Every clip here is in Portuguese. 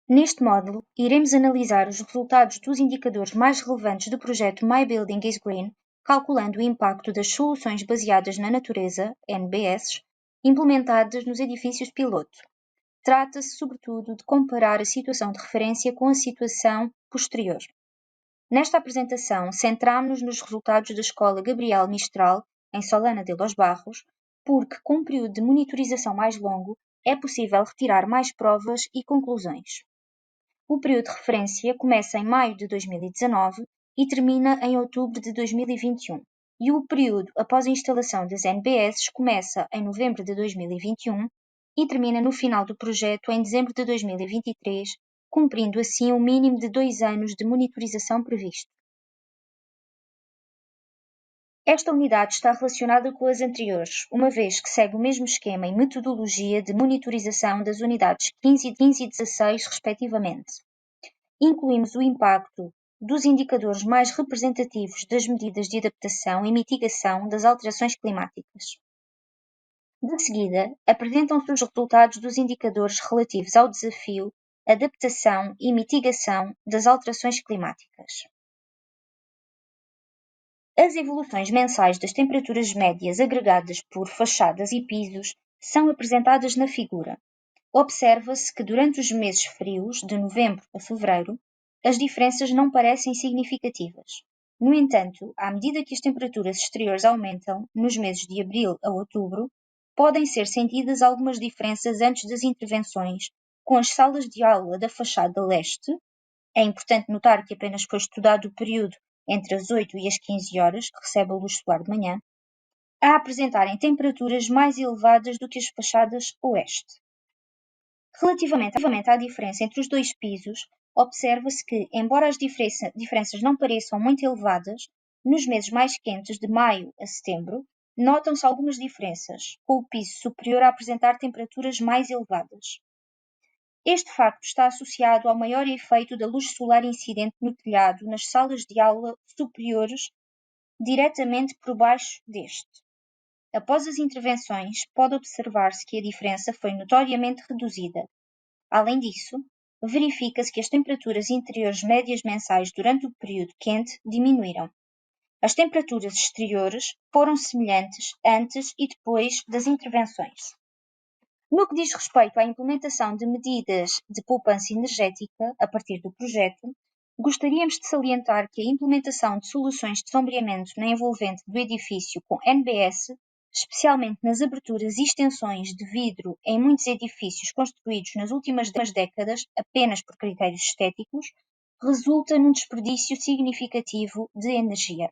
Neste módulo, iremos analisar os resultados dos indicadores mais relevantes do projeto My Building is Green, calculando o impacto das soluções baseadas na natureza, NBS, implementadas nos edifícios piloto. Trata-se, sobretudo, de comparar a situação de referência com a situação posterior. Nesta apresentação, centramo-nos nos resultados da Escola Gabriel Mistral, em Solana de Los Barros, porque, com um período de monitorização mais longo, é possível retirar mais provas e conclusões. O período de referência começa em maio de 2019 e termina em outubro de 2021, e o período após a instalação das NBS começa em novembro de 2021 e termina no final do projeto em dezembro de 2023, cumprindo assim o mínimo de 2 anos de monitorização previsto. Esta unidade está relacionada com as anteriores, uma vez que segue o mesmo esquema e metodologia de monitorização das unidades 15 e 16, respectivamente. Incluímos o impacto dos indicadores mais representativos das medidas de adaptação e mitigação das alterações climáticas. De seguida, apresentam-se os resultados dos indicadores relativos ao desafio, adaptação e mitigação das alterações climáticas. As evoluções mensais das temperaturas médias agregadas por fachadas e pisos são apresentadas na figura. Observa-se que durante os meses frios, de novembro a fevereiro, as diferenças não parecem significativas. No entanto, à medida que as temperaturas exteriores aumentam, nos meses de abril a outubro, podem ser sentidas algumas diferenças antes das intervenções, com as salas de aula da fachada leste. É importante notar que apenas foi estudado o período entre as 8 e as 15 horas, que recebe a luz solar de manhã, a apresentarem temperaturas mais elevadas do que as fachadas oeste. Relativamente à diferença entre os dois pisos, observa-se que, embora as diferenças não pareçam muito elevadas, nos meses mais quentes de maio a setembro, notam-se algumas diferenças, com o piso superior a apresentar temperaturas mais elevadas. Este facto está associado ao maior efeito da luz solar incidente no telhado nas salas de aula superiores, diretamente por baixo deste. Após as intervenções, pode observar-se que a diferença foi notoriamente reduzida. Além disso, verifica-se que as temperaturas interiores médias mensais durante o período quente diminuíram. As temperaturas exteriores foram semelhantes antes e depois das intervenções. No que diz respeito à implementação de medidas de poupança energética a partir do projeto, gostaríamos de salientar que a implementação de soluções de sombreamento na envolvente do edifício com NBS, especialmente nas aberturas e extensões de vidro em muitos edifícios construídos nas últimas décadas apenas por critérios estéticos, resulta num desperdício significativo de energia.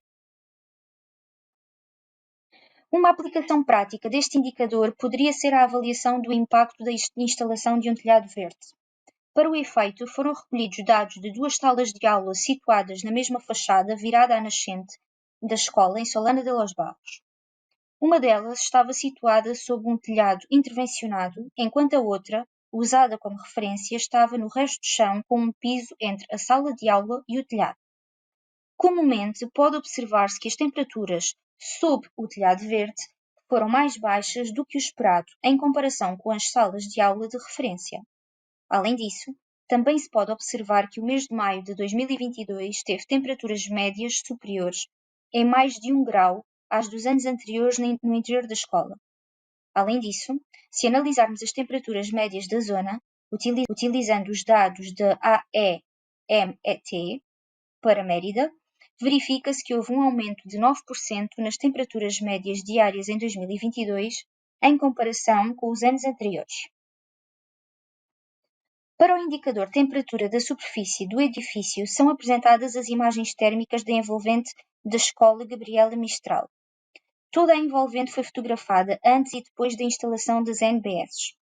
Uma aplicação prática deste indicador poderia ser a avaliação do impacto da instalação de um telhado verde. Para o efeito, foram recolhidos dados de 2 salas de aula situadas na mesma fachada virada à nascente da escola em Solana de Los Barros. Uma delas estava situada sob um telhado intervencionado, enquanto a outra, usada como referência, estava no resto do chão com um piso entre a sala de aula e o telhado. Comumente, pode observar-se que as temperaturas sob o telhado verde foram mais baixas do que o esperado em comparação com as salas de aula de referência. Além disso, também se pode observar que o mês de maio de 2022 teve temperaturas médias superiores em mais de 1 grau às dos anos anteriores no interior da escola. Além disso, se analisarmos as temperaturas médias da zona, utilizando os dados da AEMET para Mérida, verifica-se que houve um aumento de 9% nas temperaturas médias diárias em 2022, em comparação com os anos anteriores. Para o indicador temperatura da superfície do edifício são apresentadas as imagens térmicas da envolvente da Escola Gabriela Mistral. Toda a envolvente foi fotografada antes e depois da instalação das NBS.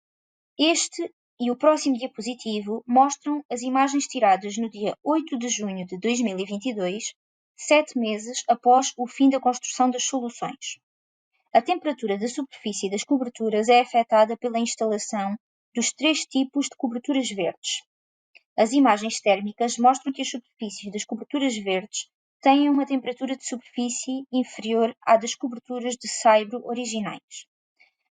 Este e o próximo diapositivo mostram as imagens tiradas no dia 8 de junho de 2022, 7 meses após o fim da construção das soluções. A temperatura da superfície das coberturas é afetada pela instalação dos 3 tipos de coberturas verdes. As imagens térmicas mostram que as superfícies das coberturas verdes têm uma temperatura de superfície inferior à das coberturas de saibro originais.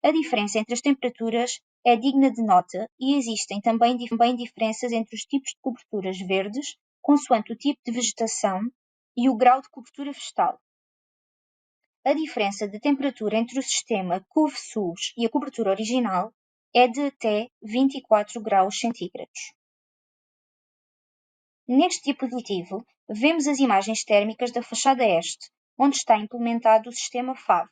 A diferença entre as temperaturas é digna de nota e existem também diferenças entre os tipos de coberturas verdes, consoante o tipo de vegetação e o grau de cobertura vegetal. A diferença de temperatura entre o sistema CUV-SUS e a cobertura original é de até 24 graus centígrados. Neste diapositivo, vemos as imagens térmicas da fachada este, onde está implementado o sistema FAV.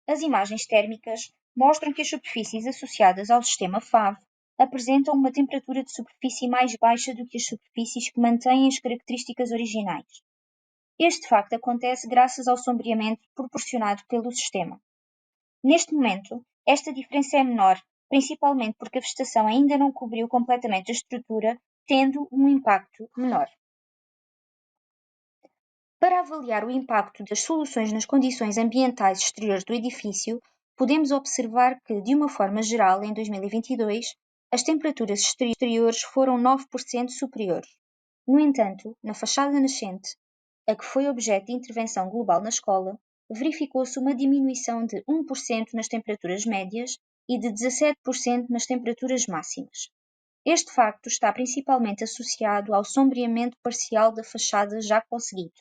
As imagens térmicas mostram que as superfícies associadas ao sistema FAV apresentam uma temperatura de superfície mais baixa do que as superfícies que mantêm as características originais. Este facto acontece graças ao sombreamento proporcionado pelo sistema. Neste momento, esta diferença é menor, principalmente porque a vegetação ainda não cobriu completamente a estrutura, tendo um impacto menor. Para avaliar o impacto das soluções nas condições ambientais exteriores do edifício, podemos observar que, de uma forma geral, em 2022, as temperaturas exteriores foram 9% superiores. No entanto, na fachada nascente, a que foi objeto de intervenção global na escola, verificou-se uma diminuição de 1% nas temperaturas médias e de 17% nas temperaturas máximas. Este facto está principalmente associado ao sombreamento parcial da fachada já conseguido.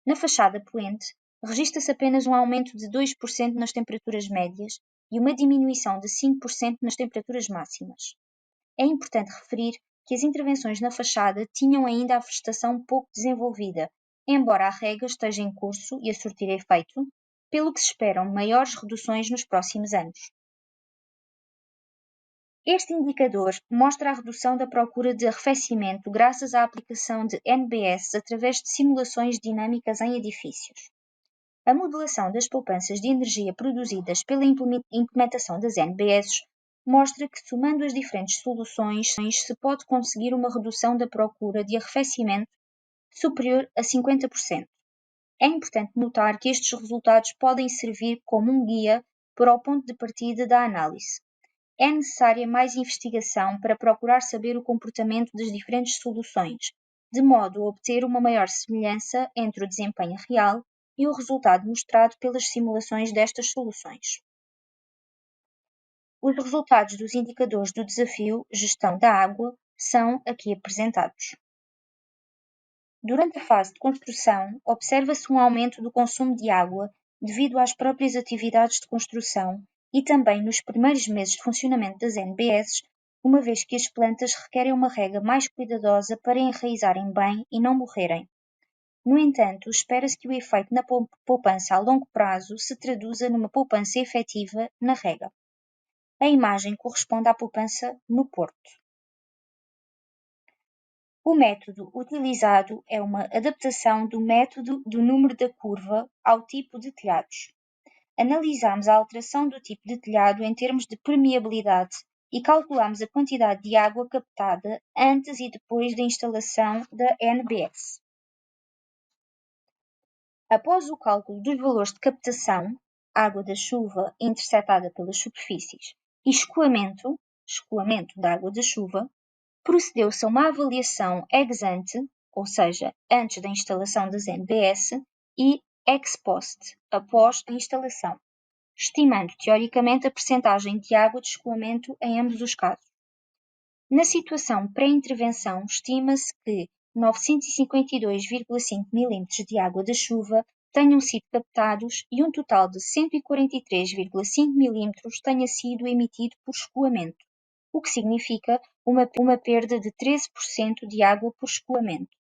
Na fachada poente, registra-se apenas um aumento de 2% nas temperaturas médias e uma diminuição de 5% nas temperaturas máximas. É importante referir que as intervenções na fachada tinham ainda a vegetação pouco desenvolvida, embora a rega esteja em curso e a surtir efeito, pelo que se esperam maiores reduções nos próximos anos. Este indicador mostra a redução da procura de arrefecimento graças à aplicação de NBS através de simulações dinâmicas em edifícios. A modelação das poupanças de energia produzidas pela implementação das NBS mostra que, somando as diferentes soluções, se pode conseguir uma redução da procura de arrefecimento superior a 50%. É importante notar que estes resultados podem servir como um guia para o ponto de partida da análise. É necessária mais investigação para procurar saber o comportamento das diferentes soluções, de modo a obter uma maior semelhança entre o desempenho real e o resultado mostrado pelas simulações destas soluções. Os resultados dos indicadores do desafio Gestão da Água são aqui apresentados. Durante a fase de construção, observa-se um aumento do consumo de água devido às próprias atividades de construção e também nos primeiros meses de funcionamento das NBS, uma vez que as plantas requerem uma rega mais cuidadosa para enraizarem bem e não morrerem. No entanto, espera-se que o efeito na poupança a longo prazo se traduza numa poupança efetiva na rega. A imagem corresponde à poupança no Porto. O método utilizado é uma adaptação do método do número da curva ao tipo de telhados. Analisamos a alteração do tipo de telhado em termos de permeabilidade e calculamos a quantidade de água captada antes e depois da instalação da NBS. Após o cálculo dos valores de captação, água da chuva interceptada pelas superfícies, e escoamento da água da chuva, procedeu-se a uma avaliação ex ante, ou seja, antes da instalação das NBS, e ex post, após a instalação, estimando teoricamente a percentagem de água de escoamento em ambos os casos. Na situação pré-intervenção, estima-se que 952,5 mm de água da chuva tenham sido captados e um total de 143,5 mm tenha sido emitido por escoamento, o que significa uma perda de 13% de água por escoamento.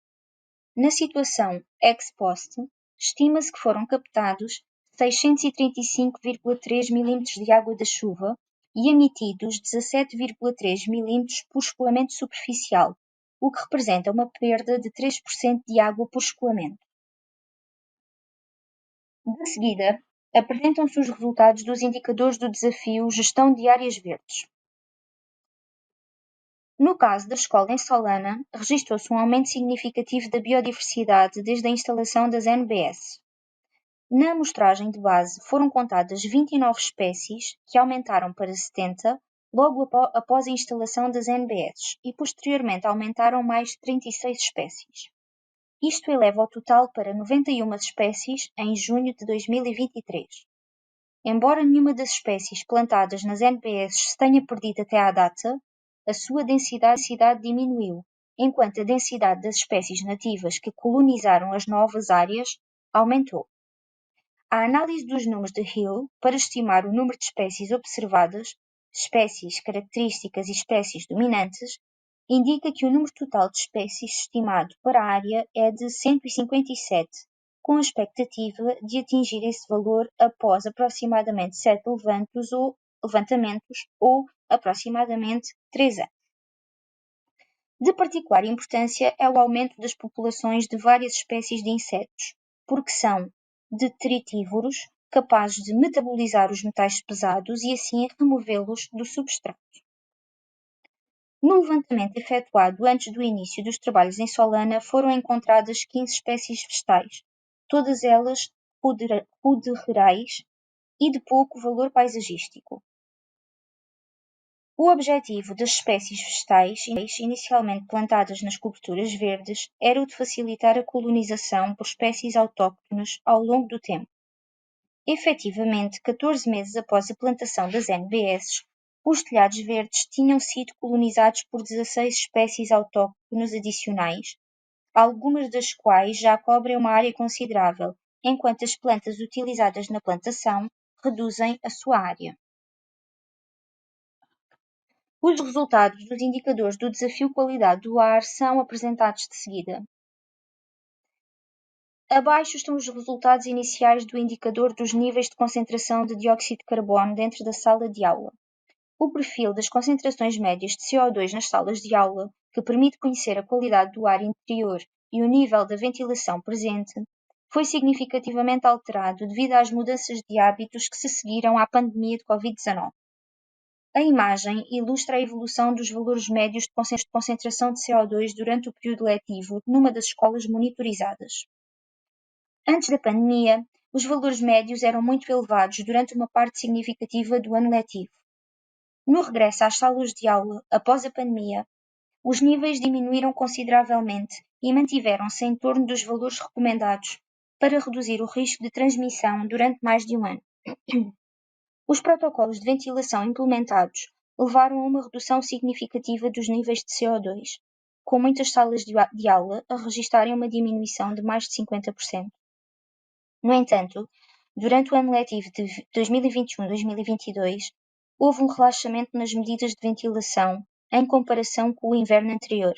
Na situação ex post, estima-se que foram captados 635,3 mm de água da chuva e emitidos 17,3 mm por escoamento superficial, o que representa uma perda de 3% de água por escoamento. De seguida, apresentam-se os resultados dos indicadores do desafio Gestão de Áreas Verdes. No caso da escola em Solana, registrou-se um aumento significativo da biodiversidade desde a instalação das NBS. Na amostragem de base foram contadas 29 espécies, que aumentaram para 70 logo após a instalação das NBS e posteriormente aumentaram mais 36 espécies. Isto eleva o total para 91 espécies em junho de 2023. Embora nenhuma das espécies plantadas nas NBS se tenha perdido até à data, a sua densidade diminuiu, enquanto a densidade das espécies nativas que colonizaram as novas áreas aumentou. A análise dos números de Hill para estimar o número de espécies observadas, espécies características e espécies dominantes, indica que o número total de espécies estimado para a área é de 157, com a expectativa de atingir esse valor após aproximadamente 7 levantamentos ou aproximadamente 3 anos. De particular importância é o aumento das populações de várias espécies de insetos, porque são detritívoros, capazes de metabolizar os metais pesados e assim removê-los do substrato. No levantamento efetuado antes do início dos trabalhos em Solana foram encontradas 15 espécies vegetais, todas elas ruderais e de pouco valor paisagístico. O objetivo das espécies vegetais, inicialmente plantadas nas coberturas verdes, era o de facilitar a colonização por espécies autóctones ao longo do tempo. Efetivamente, 14 meses após a plantação das NBS, os telhados verdes tinham sido colonizados por 16 espécies autóctones adicionais, algumas das quais já cobrem uma área considerável, enquanto as plantas utilizadas na plantação reduzem a sua área. Os resultados dos indicadores do desafio qualidade do ar são apresentados de seguida. Abaixo estão os resultados iniciais do indicador dos níveis de concentração de dióxido de carbono dentro da sala de aula. O perfil das concentrações médias de CO2 nas salas de aula, que permite conhecer a qualidade do ar interior e o nível da ventilação presente, foi significativamente alterado devido às mudanças de hábitos que se seguiram à pandemia de Covid-19. A imagem ilustra a evolução dos valores médios de concentração de CO2 durante o período letivo numa das escolas monitorizadas. Antes da pandemia, os valores médios eram muito elevados durante uma parte significativa do ano letivo. No regresso às salas de aula após a pandemia, os níveis diminuíram consideravelmente e mantiveram-se em torno dos valores recomendados para reduzir o risco de transmissão durante mais de um ano. Os protocolos de ventilação implementados levaram a uma redução significativa dos níveis de CO2, com muitas salas de aula a registarem uma diminuição de mais de 50%. No entanto, durante o ano letivo de 2021-2022, houve um relaxamento nas medidas de ventilação em comparação com o inverno anterior.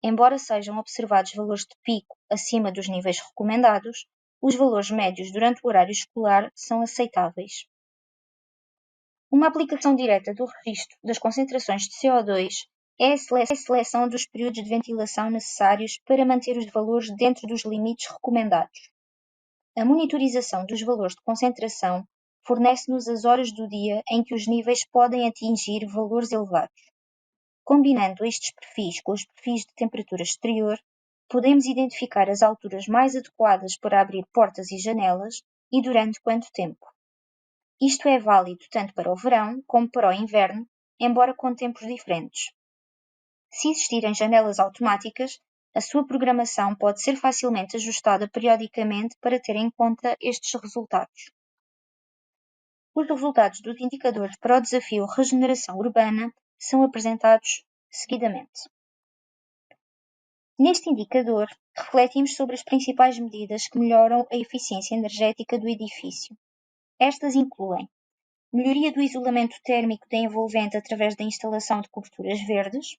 Embora sejam observados valores de pico acima dos níveis recomendados, os valores médios durante o horário escolar são aceitáveis. Uma aplicação direta do registro das concentrações de CO2 é a seleção dos períodos de ventilação necessários para manter os valores dentro dos limites recomendados. A monitorização dos valores de concentração fornece-nos as horas do dia em que os níveis podem atingir valores elevados. Combinando estes perfis com os perfis de temperatura exterior, podemos identificar as alturas mais adequadas para abrir portas e janelas e durante quanto tempo. Isto é válido tanto para o verão como para o inverno, embora com tempos diferentes. Se existirem janelas automáticas, a sua programação pode ser facilmente ajustada periodicamente para ter em conta estes resultados. Os resultados dos indicadores para o desafio regeneração urbana são apresentados seguidamente. Neste indicador, refletimos sobre as principais medidas que melhoram a eficiência energética do edifício. Estas incluem melhoria do isolamento térmico da envolvente através da instalação de coberturas verdes,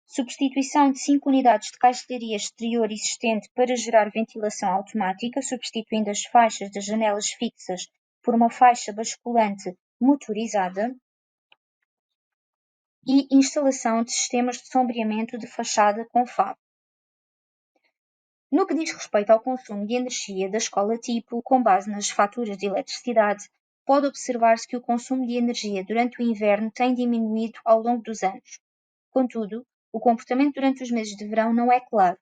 substituição de 5 unidades de caixilharia exterior existente para gerar ventilação automática, substituindo as faixas das janelas fixas por uma faixa basculante motorizada, e instalação de sistemas de sombreamento de fachada com FAB. No que diz respeito ao consumo de energia da escola tipo, com base nas faturas de eletricidade, pode observar-se que o consumo de energia durante o inverno tem diminuído ao longo dos anos. Contudo, o comportamento durante os meses de verão não é claro.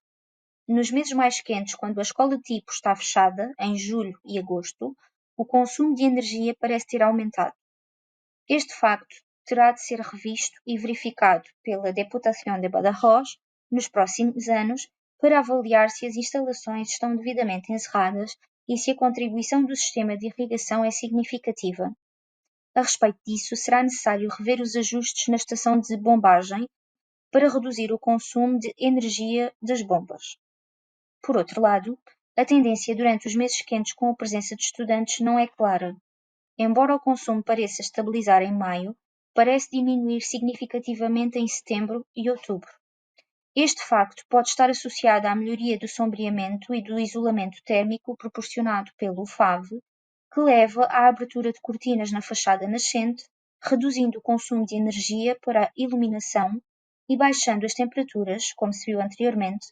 Nos meses mais quentes, quando a escola tipo está fechada, em julho e agosto, o consumo de energia parece ter aumentado. Este facto terá de ser revisto e verificado pela Deputação de Badajoz nos próximos anos para avaliar se as instalações estão devidamente encerradas e se a contribuição do sistema de irrigação é significativa. A respeito disso, será necessário rever os ajustes na estação de bombagem para reduzir o consumo de energia das bombas. Por outro lado, a tendência durante os meses quentes com a presença de estudantes não é clara. Embora o consumo pareça estabilizar em maio, parece diminuir significativamente em setembro e outubro. Este facto pode estar associado à melhoria do sombreamento e do isolamento térmico proporcionado pelo FAV, que leva à abertura de cortinas na fachada nascente, reduzindo o consumo de energia para a iluminação e baixando as temperaturas, como se viu anteriormente,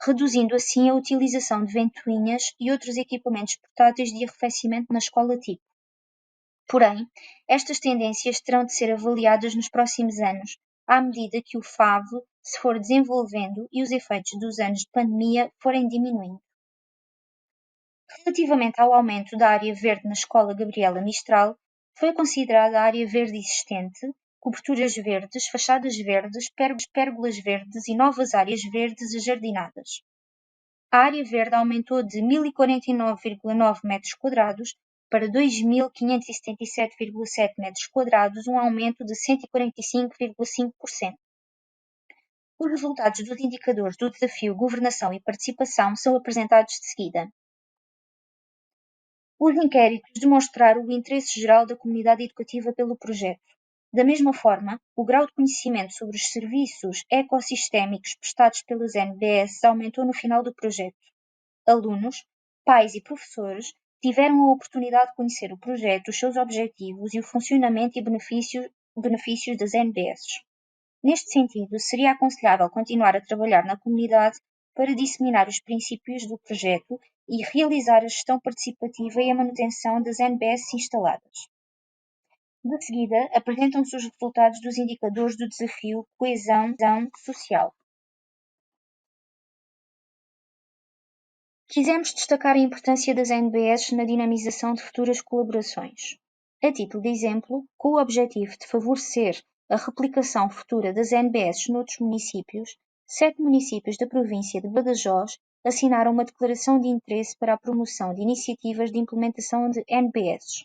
reduzindo assim a utilização de ventoinhas e outros equipamentos portáteis de arrefecimento na escola tipo. Porém, estas tendências terão de ser avaliadas nos próximos anos, à medida que o FAV se for desenvolvendo e os efeitos dos anos de pandemia forem diminuindo. Relativamente ao aumento da área verde na Escola Gabriela Mistral, foi considerada a área verde existente, coberturas verdes, fachadas verdes, pérgolas verdes e novas áreas verdes ajardinadas. A área verde aumentou de 1.049,9 metros quadrados para 2.577,7 metros quadrados, um aumento de 145,5%. Os resultados dos indicadores do desafio Governação e Participação são apresentados de seguida. Os inquéritos demonstraram o interesse geral da comunidade educativa pelo projeto. Da mesma forma, o grau de conhecimento sobre os serviços ecossistémicos prestados pelas NBS aumentou no final do projeto. Alunos, pais e professores tiveram a oportunidade de conhecer o projeto, os seus objetivos e o funcionamento e benefícios das NBS. Neste sentido, seria aconselhável continuar a trabalhar na comunidade para disseminar os princípios do projeto e realizar a gestão participativa e a manutenção das NBS instaladas. De seguida, apresentam-se os resultados dos indicadores do desafio Coesão Social. Quisemos destacar a importância das NBS na dinamização de futuras colaborações. A título de exemplo, com o objetivo de favorecer a replicação futura das NBS noutros municípios, 7 municípios da província de Badajoz assinaram uma declaração de interesse para a promoção de iniciativas de implementação de NBS,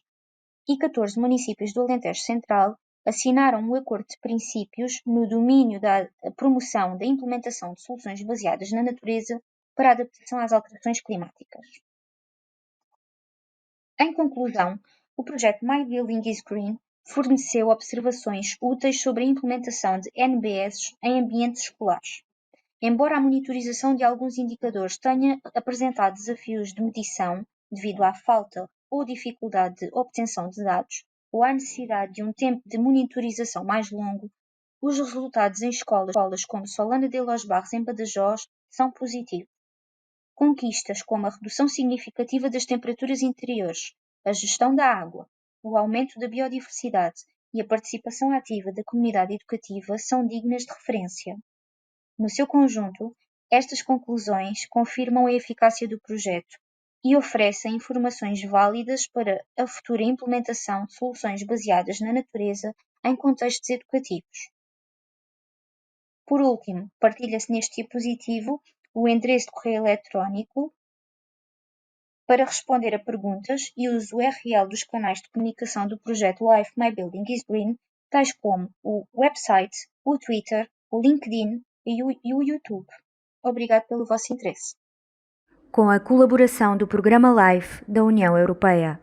e 14 municípios do Alentejo Central assinaram um acordo de princípios no domínio da promoção da implementação de soluções baseadas na natureza para a adaptação às alterações climáticas. Em conclusão, o projeto My Building is Green forneceu observações úteis sobre a implementação de NBS em ambientes escolares. Embora a monitorização de alguns indicadores tenha apresentado desafios de medição devido à falta ou dificuldade de obtenção de dados, ou à necessidade de um tempo de monitorização mais longo, os resultados em escolas como Solana de Los Barros em Badajoz são positivos. Conquistas como a redução significativa das temperaturas interiores, a gestão da água, o aumento da biodiversidade e a participação ativa da comunidade educativa são dignas de referência. No seu conjunto, estas conclusões confirmam a eficácia do projeto e oferecem informações válidas para a futura implementação de soluções baseadas na natureza em contextos educativos. Por último, partilha-se neste diapositivo o endereço de correio eletrónico para responder a perguntas e uso URL dos canais de comunicação do projeto Life My Building is Green, tais como o website, o Twitter, o LinkedIn e o YouTube. Obrigado pelo vosso interesse. Com a colaboração do Programa LIFE da União Europeia.